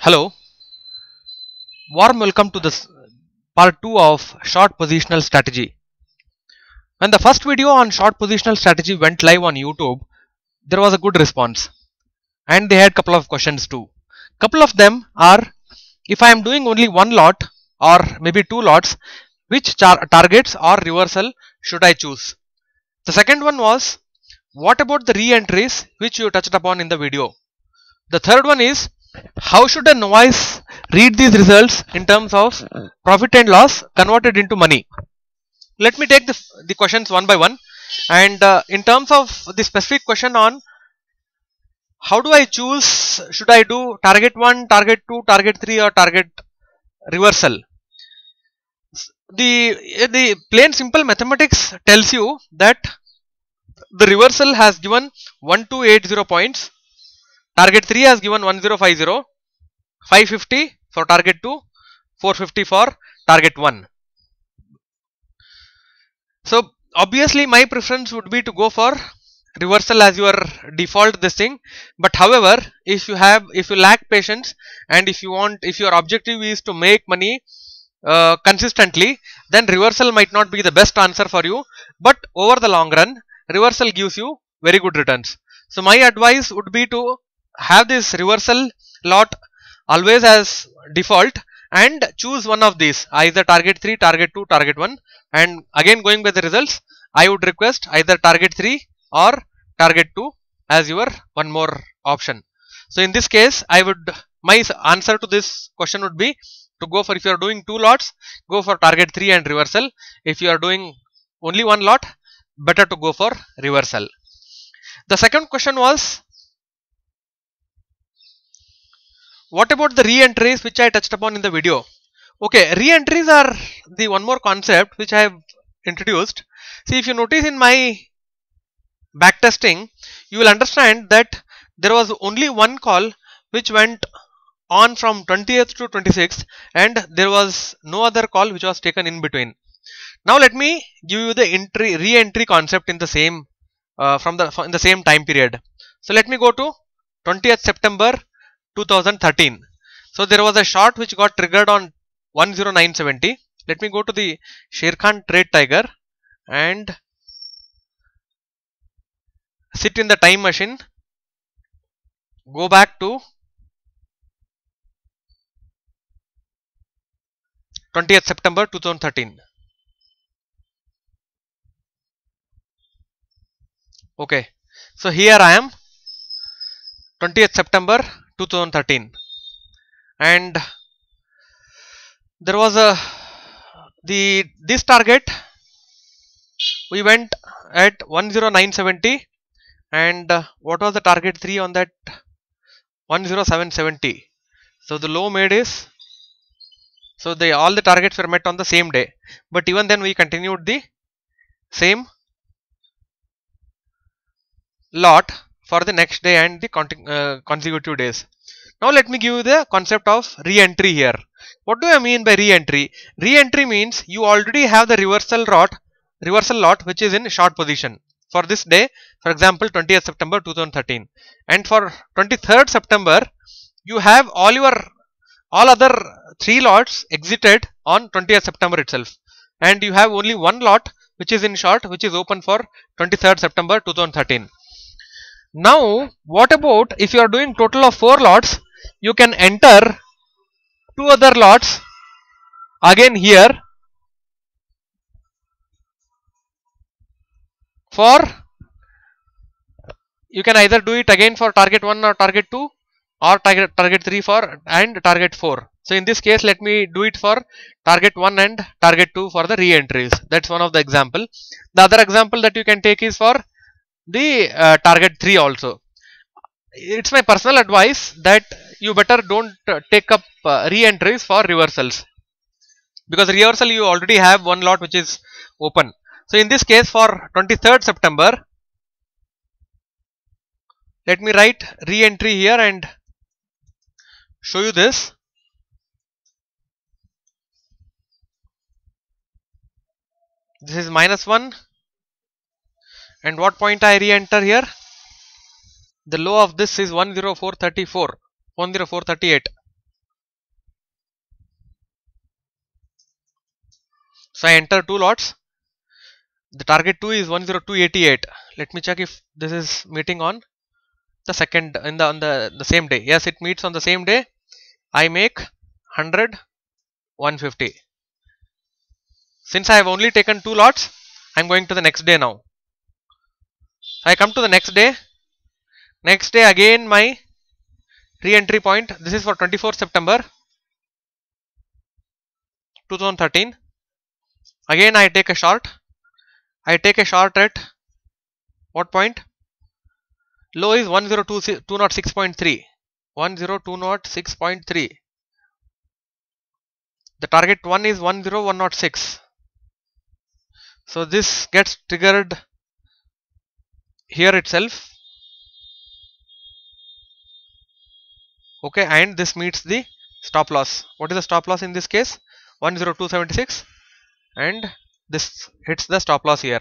Hello, warm welcome to this part 2 of short positional strategy. When the first video on short positional strategy went live on YouTube, there was a good response and they had couple of questions too. Couple of them are, if I am doing only one lot or maybe two lots, which targets or reversal should I choose? The second one was, what about the re-entries which you touched upon in the video? The third one is, how should a novice read these results in terms of profit and loss converted into money? Let me take the questions one by one. And in terms of the specific question on how do I choose, should I do target 1, target 2, target 3 or target reversal? The plain simple mathematics tells you that the reversal has given 1280 points. Target 3 has given 1050, 550 for target 2, 450 for target 1. So obviously my preference would be to go for reversal as your default this thing, but however, if you lack patience and if your objective is to make money consistently, then reversal might not be the best answer for you, but over the long run reversal gives you very good returns. So my advice would be to have this reversal lot always as default and choose one of these, either target 3, target 2, target 1, and again going by the results, I would request either target 3 or target 2 as your one more option. So in this case, my answer to this question would be to go for, if you are doing two lots, go for target 3 and reversal. If you are doing only one lot, better to go for reversal. The second question was, what about the re-entries which I touched upon in the video? Okay, re-entries are the one more concept which I have introduced. See, if you notice in my backtesting, you will understand that there was only one call which went on from 20th to 26th and there was no other call which was taken in between. Now let me give you the re-entry concept in the same in the same time period. So let me go to 20th September 2013. So there was a short which got triggered on 10970. Let me go to the Sharekhan Trade Tiger and sit in the time machine. Go back to 20th September 2013. Okay, so here I am, 20th September 2013, and there was this target we went at 10970, and what was the target 3 on that? 10770. So the low made is, so all the targets were met on the same day, but even then we continued the same lot for the next day and the consecutive days. Now let me give you the concept of re-entry here. What do I mean by re-entry? Re-entry means you already have the reversal lot which is in short position for this day, for example 20th September 2013, and for 23rd September you have all other three lots exited on 20th September itself, and you have only one lot which is in short, which is open for 23rd September 2013. Now what about if you are doing total of 4 lots, you can enter 2 other lots again here for, you can either do it again for target 1 or target 2 or target 3 for and target 4. So in this case let me do it for target 1 and target 2 for the re-entries. That's one of the example. The other example that you can take is for the target 3 also. It's my personal advice that you better don't take up re-entries for reversals, because reversal you already have one lot which is open. So in this case for 23rd September, let me write re-entry here and show you this. This is -1, and what point I re-enter here? The low of this is 10434, 10438. So I enter 2 lots. The target 2 is 10288. Let me check if this is meeting on the second in the same day. Yes, it meets on the same day. I make 100 150. Since I have only taken 2 lots, I am going to the next day now. So I come to the next day. Next day again my re-entry point. This is for 24th September 2013. Again I take a short. I take a short at what point? Low is 10206.3. 10206.3. The target 1 is 10106. So this gets triggered here itself. Okay, and this meets the stop loss. What is the stop loss in this case? 10276, and this hits the stop loss here.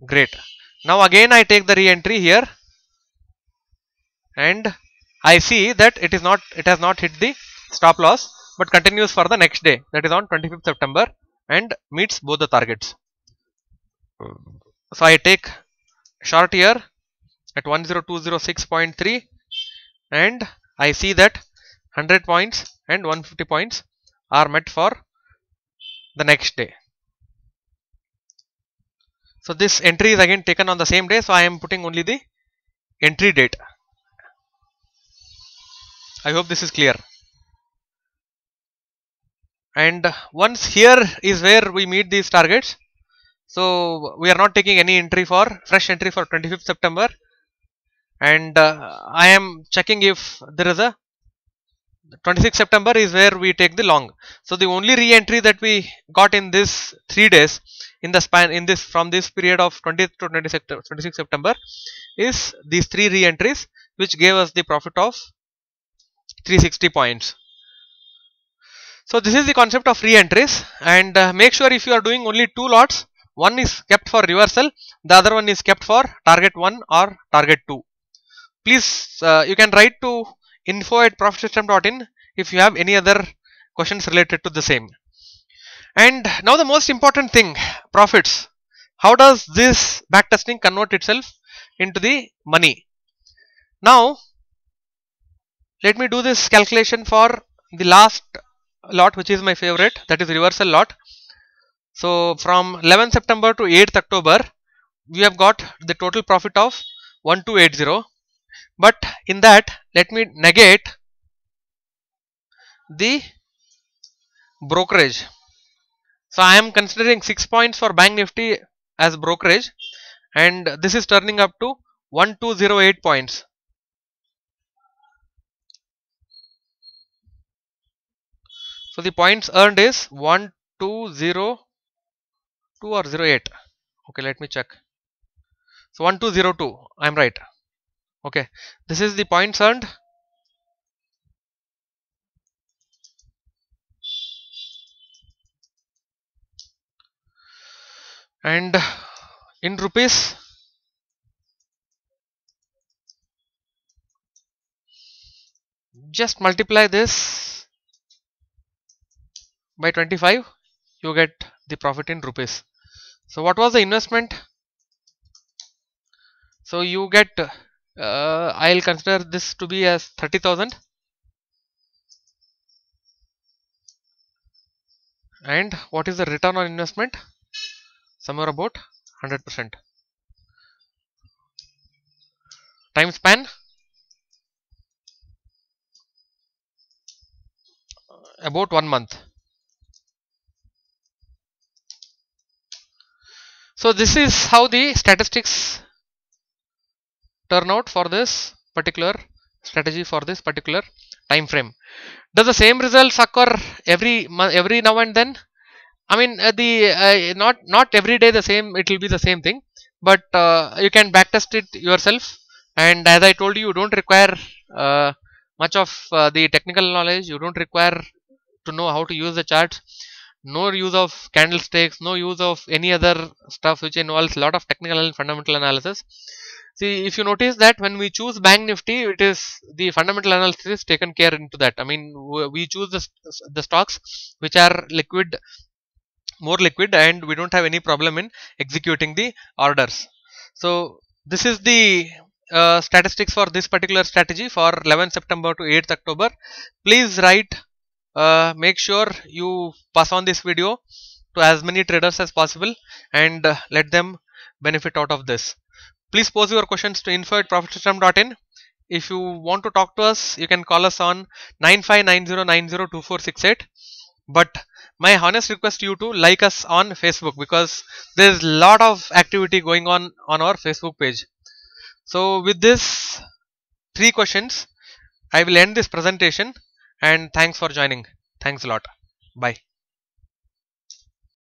Great. Now again I take the re-entry here, and I see that it has not hit the stop loss, but continues for the next day, that is on 25th September, and meets both the targets. So I take short here at 10206.3, and I see that 100 points and 150 points are met for the next day. So this entry is again taken on the same day, so I am putting only the entry date. I hope this is clear. And once here is where we meet these targets, so we are not taking any fresh entry for 25th September, and I am checking if there is a 26th September is where we take the long. So the only re-entry that we got in this 3 days in the span from this period of 20th to 26th September is these 3 re-entries, which gave us the profit of 360 points. So this is the concept of re-entries, and make sure if you are doing only 2 lots, one is kept for reversal, the other one is kept for target 1 or target 2. Please you can write to info@profitsystem.in if you have any other questions related to the same. And now the most important thing, profits. How does this backtesting convert itself into the money? Now let me do this calculation for the last lot, which is my favorite, that is reversal lot. So from 11th September to 8th October, we have got the total profit of 1280. But in that, let me negate the brokerage. So I am considering 6 points for Bank Nifty as brokerage, and this is turning up to 1208 points. So the points earned is 1202 or 08. Okay, let me check. So 1202, I am right. Okay, this is the points earned. And in rupees, just multiply this by 25, you get the profit in rupees. So what was the investment? So you get I'll consider this to be as 30,000, and what is the return on investment? Somewhere about 100%. Time span about 1 month. So this is how the statistics turn out for this particular strategy for this particular time frame. Does the same results occur every now and then? I mean not every day the same, it will be the same thing, but you can backtest it yourself. And as I told you, you don't require much of the technical knowledge. You don't require to know how to use the charts. no use of candlesticks, no use of any other stuff which involves a lot of technical and fundamental analysis. See, if you notice that when we choose bank nifty, it is the fundamental analysis is taken care into that. I mean, we choose the stocks which are liquid, more liquid, and we don't have any problem in executing the orders. So this is the statistics for this particular strategy for 11th September to 8th October. Please write, make sure you pass on this video to as many traders as possible, and let them benefit out of this. Please pose your questions to info@profitsystem.in. If you want to talk to us, you can call us on 9590902468. But my honest request to you to like us on Facebook, because there's a lot of activity going on our Facebook page. So with this 3 questions, I will end this presentation, and thanks for joining. Thanks a lot. Bye.